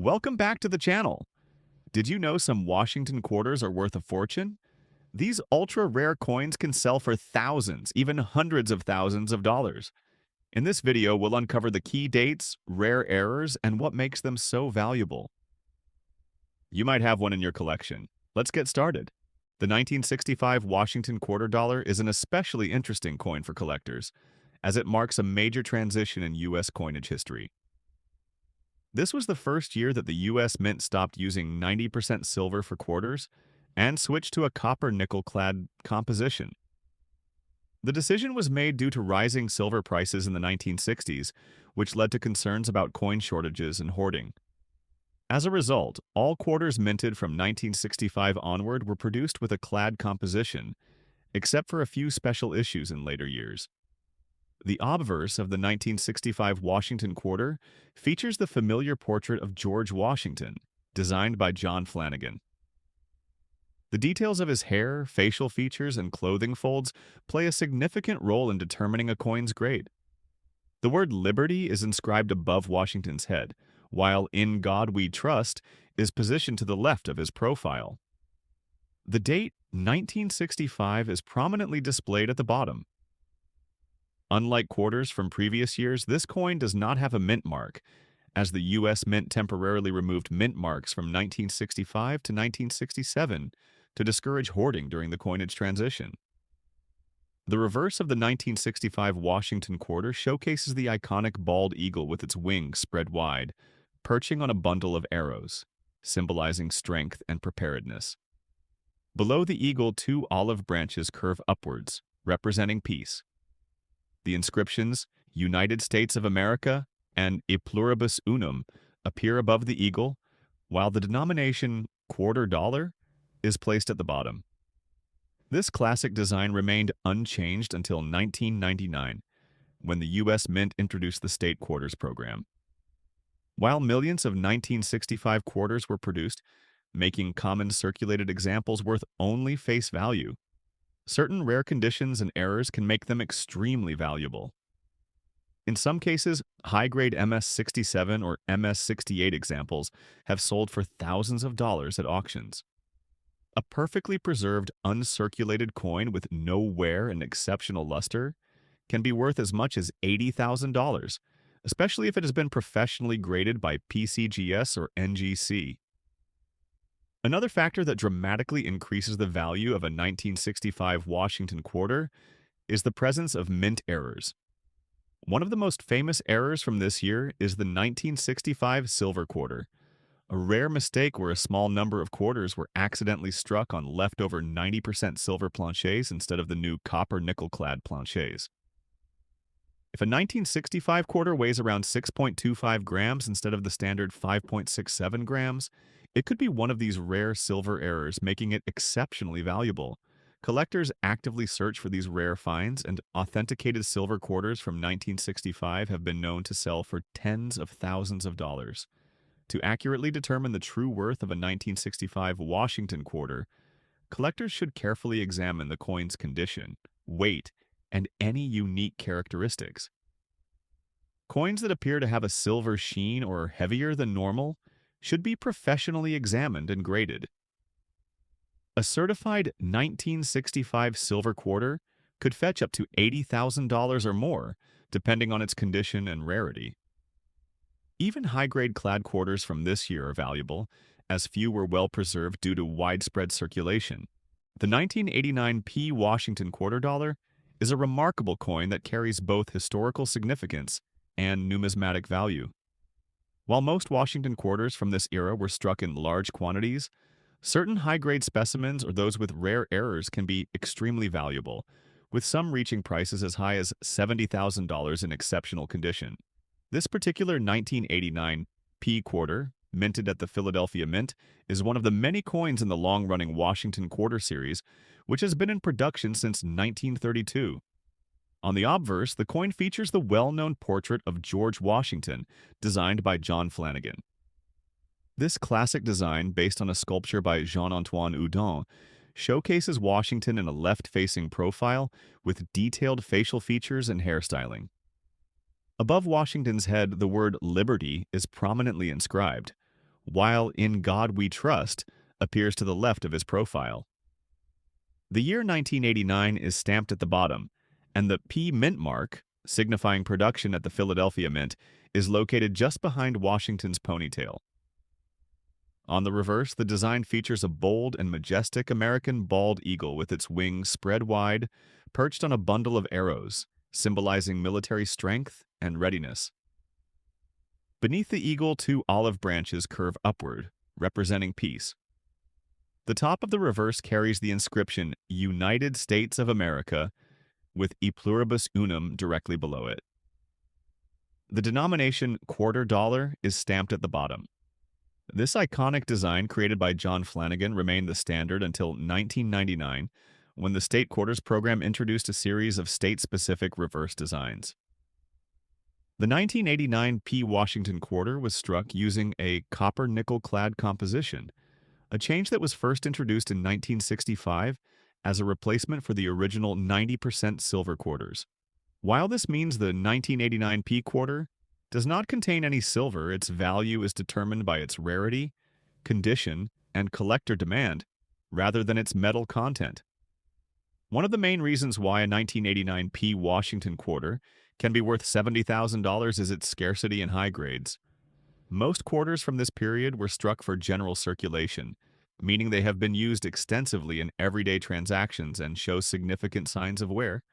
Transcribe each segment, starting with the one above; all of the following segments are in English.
Welcome back to the channel. Did you know some Washington quarters are worth a fortune? These ultra-rare coins can sell for thousands, even hundreds of thousands of dollars. In this video, we'll uncover the key dates, rare errors, and what makes them so valuable. You might have one in your collection. Let's get started. The 1965 Washington quarter dollar is an especially interesting coin for collectors, as it marks a major transition in U.S. coinage history. This was the first year that the U.S. Mint stopped using 90% silver for quarters and switched to a copper-nickel-clad composition. The decision was made due to rising silver prices in the 1960s, which led to concerns about coin shortages and hoarding. As a result, all quarters minted from 1965 onward were produced with a clad composition, except for a few special issues in later years. The obverse of the 1965 Washington quarter features the familiar portrait of George Washington, designed by John Flanagan. The details of his hair, facial features, and clothing folds play a significant role in determining a coin's grade. The word Liberty is inscribed above Washington's head, while In God We Trust is positioned to the left of his profile. The date 1965 is prominently displayed at the bottom. Unlike quarters from previous years, this coin does not have a mint mark, as the U.S. Mint temporarily removed mint marks from 1965 to 1967 to discourage hoarding during the coinage transition. The reverse of the 1965 Washington quarter showcases the iconic bald eagle with its wings spread wide, perching on a bundle of arrows, symbolizing strength and preparedness. Below the eagle, two olive branches curve upwards, representing peace. The inscriptions, United States of America and E Pluribus Unum, appear above the eagle, while the denomination quarter dollar is placed at the bottom. This classic design remained unchanged until 1999, when the U.S. Mint introduced the state quarters program. While millions of 1965 quarters were produced, making common circulated examples worth only face value, certain rare conditions and errors can make them extremely valuable. In some cases, high-grade MS-67 or MS-68 examples have sold for thousands of dollars at auctions. A perfectly preserved, uncirculated coin with no wear and exceptional luster can be worth as much as $80,000, especially if it has been professionally graded by PCGS or NGC. Another factor that dramatically increases the value of a 1965 Washington quarter is the presence of mint errors. One of the most famous errors from this year is the 1965 silver quarter, a rare mistake where a small number of quarters were accidentally struck on leftover 90% silver planchets instead of the new copper-nickel-clad planchets. If a 1965 quarter weighs around 6.25 grams instead of the standard 5.67 grams, it could be one of these rare silver errors, making it exceptionally valuable. Collectors actively search for these rare finds, and authenticated silver quarters from 1965 have been known to sell for tens of thousands of dollars. To accurately determine the true worth of a 1965 Washington quarter, collectors should carefully examine the coin's condition, weight, and any unique characteristics. Coins that appear to have a silver sheen or are heavier than normal should be professionally examined and graded. A certified 1965 silver quarter could fetch up to $80,000 or more, depending on its condition and rarity. Even high-grade clad quarters from this year are valuable, as few were well preserved due to widespread circulation. The 1989 P. Washington quarter dollar is a remarkable coin that carries both historical significance and numismatic value. While most Washington quarters from this era were struck in large quantities, certain high-grade specimens or those with rare errors can be extremely valuable, with some reaching prices as high as $70,000 in exceptional condition. This particular 1989 P quarter, minted at the Philadelphia Mint, is one of the many coins in the long-running Washington quarter series, which has been in production since 1932. On the obverse, the coin features the well-known portrait of George Washington, designed by John Flanagan. This classic design, based on a sculpture by Jean-Antoine Houdon, showcases Washington in a left-facing profile with detailed facial features and hairstyling. Above Washington's head, the word Liberty is prominently inscribed, while In God We Trust appears to the left of his profile. The year 1989 is stamped at the bottom, and the P Mint mark, signifying production at the Philadelphia Mint, is located just behind Washington's ponytail. On the reverse, the design features a bold and majestic American bald eagle with its wings spread wide, perched on a bundle of arrows, symbolizing military strength and readiness. Beneath the eagle, two olive branches curve upward, representing peace. The top of the reverse carries the inscription United States of America, with E pluribus unum directly below it. The denomination quarter dollar is stamped at the bottom. This iconic design, created by John Flanagan, remained the standard until 1999, when the State Quarters program introduced a series of state-specific reverse designs. The 1989 P Washington quarter was struck using a copper-nickel-clad composition, a change that was first introduced in 1965 as a replacement for the original 90% silver quarters. While this means the 1989 P quarter does not contain any silver, its value is determined by its rarity, condition, and collector demand, rather than its metal content. One of the main reasons why a 1989 P Washington quarter can be worth $70,000 is its scarcity and high grades. Most quarters from this period were struck for general circulation, meaning they have been used extensively in everyday transactions and show significant signs of wear.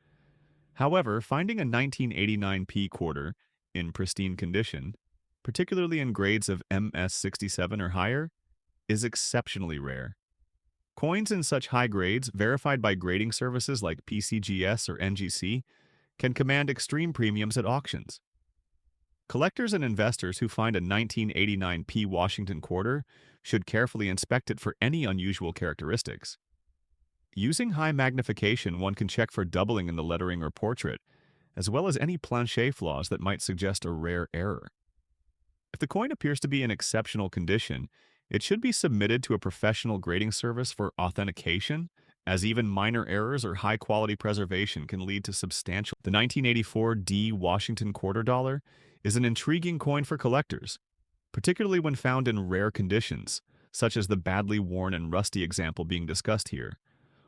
However, finding a 1989 P quarter in pristine condition, particularly in grades of MS67 or higher, is exceptionally rare. Coins in such high grades, verified by grading services like PCGS or NGC, can command extreme premiums at auctions. Collectors and investors who find a 1989 P Washington quarter should carefully inspect it for any unusual characteristics. Using high magnification, one can check for doubling in the lettering or portrait, as well as any planchet flaws that might suggest a rare error. If the coin appears to be in exceptional condition, it should be submitted to a professional grading service for authentication, as even minor errors or high-quality preservation can lead to substantial. The 1984 D Washington quarter dollar is an intriguing coin for collectors, particularly when found in rare conditions, such as the badly worn and rusty example being discussed here.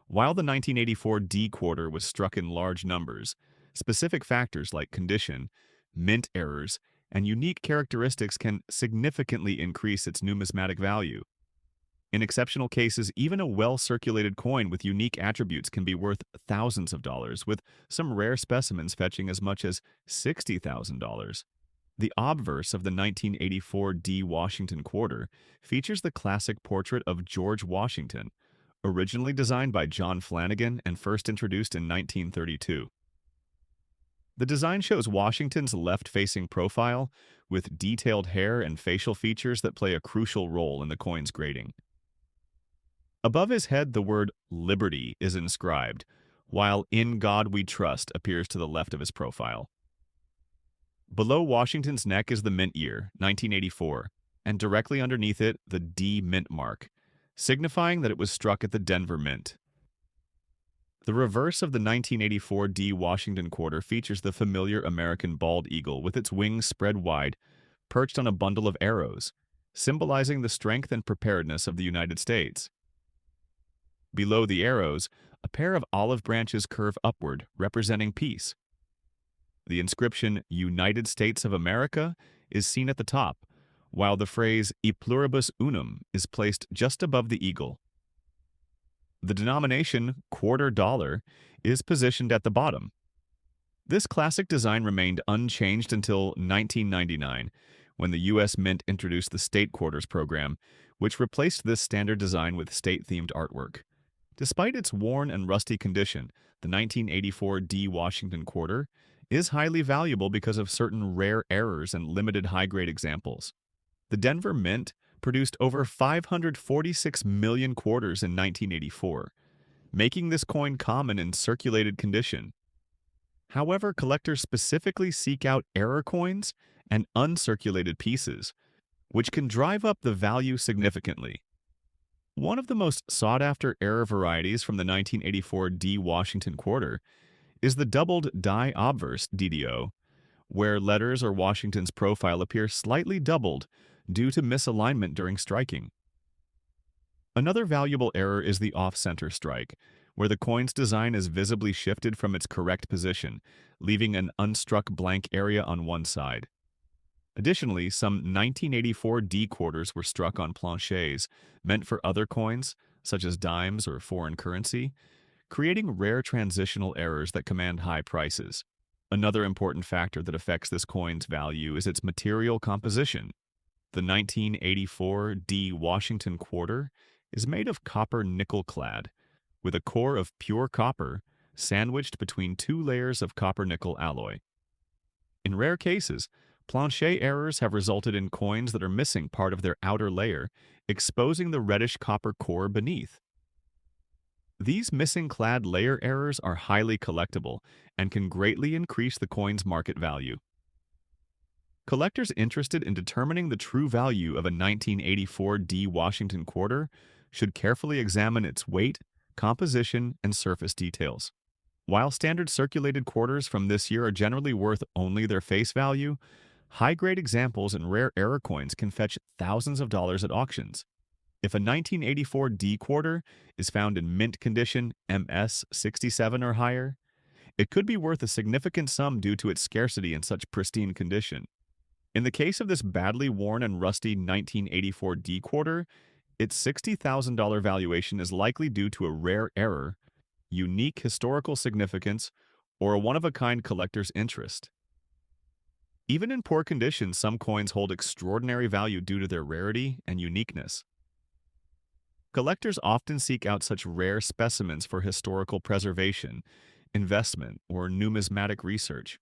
While the 1984 D quarter was struck in large numbers, specific factors like condition, mint errors, and unique characteristics can significantly increase its numismatic value. In exceptional cases, even a well-circulated coin with unique attributes can be worth thousands of dollars, with some rare specimens fetching as much as $60,000. The obverse of the 1984 D Washington quarter features the classic portrait of George Washington, originally designed by John Flanagan and first introduced in 1932. The design shows Washington's left-facing profile, with detailed hair and facial features that play a crucial role in the coin's grading. Above his head, the word Liberty is inscribed, while In God We Trust appears to the left of his profile. Below Washington's neck is the mint year, 1984, and directly underneath it, the D Mint mark, signifying that it was struck at the Denver Mint. The reverse of the 1984 D Washington quarter features the familiar American bald eagle with its wings spread wide, perched on a bundle of arrows, symbolizing the strength and preparedness of the United States. Below the arrows, a pair of olive branches curve upward, representing peace. The inscription United States of America is seen at the top, while the phrase E pluribus unum is placed just above the eagle. The denomination quarter dollar is positioned at the bottom. This classic design remained unchanged until 1999, when the U.S. Mint introduced the State Quarters program, which replaced this standard design with state-themed artwork. Despite its worn and rusty condition, the 1984 D Washington quarter is highly valuable because of certain rare errors and limited high-grade examples. The Denver Mint produced over 546 million quarters in 1984, making this coin common in circulated condition. However, collectors specifically seek out error coins and uncirculated pieces, which can drive up the value significantly. One of the most sought-after error varieties from the 1984 D Washington quarter is the doubled die obverse DDO, where letters or Washington's profile appear slightly doubled due to misalignment during striking. Another valuable error is the off-center strike, where the coin's design is visibly shifted from its correct position, leaving an unstruck blank area on one side. Additionally, some 1984 D quarters were struck on planchets meant for other coins, such as dimes or foreign currency, creating rare transitional errors that command high prices. Another important factor that affects this coin's value is its material composition. The 1984 D Washington quarter is made of copper nickel clad, with a core of pure copper sandwiched between two layers of copper nickel alloy. In rare cases, planchet errors have resulted in coins that are missing part of their outer layer, exposing the reddish copper core beneath. These missing clad layer errors are highly collectible and can greatly increase the coin's market value. Collectors interested in determining the true value of a 1984 D Washington quarter should carefully examine its weight, composition, and surface details. While standard circulated quarters from this year are generally worth only their face value, high-grade examples and rare error coins can fetch thousands of dollars at auctions. If a 1984 D quarter is found in mint condition MS 67 or higher, it could be worth a significant sum due to its scarcity in such pristine condition. In the case of this badly worn and rusty 1984 D quarter, its $60,000 valuation is likely due to a rare error, unique historical significance, or a one-of-a-kind collector's interest. Even in poor condition, some coins hold extraordinary value due to their rarity and uniqueness. Collectors often seek out such rare specimens for historical preservation, investment, or numismatic research.